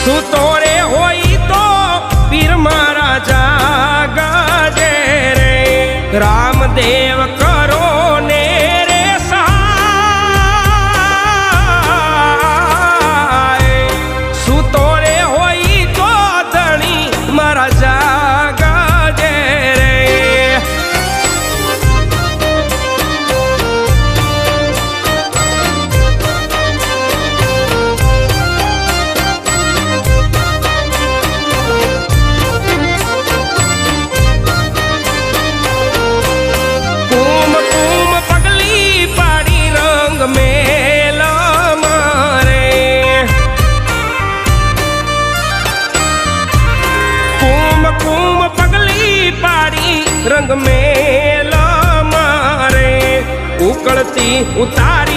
તું તોરે હોય તો પીર મારા જાગજે રે રામદેવ કરો ને રે સહાય શું તોરે હોય તો ધણી મારા જાગજે રે रंग मेला मारे उकड़ती उतारी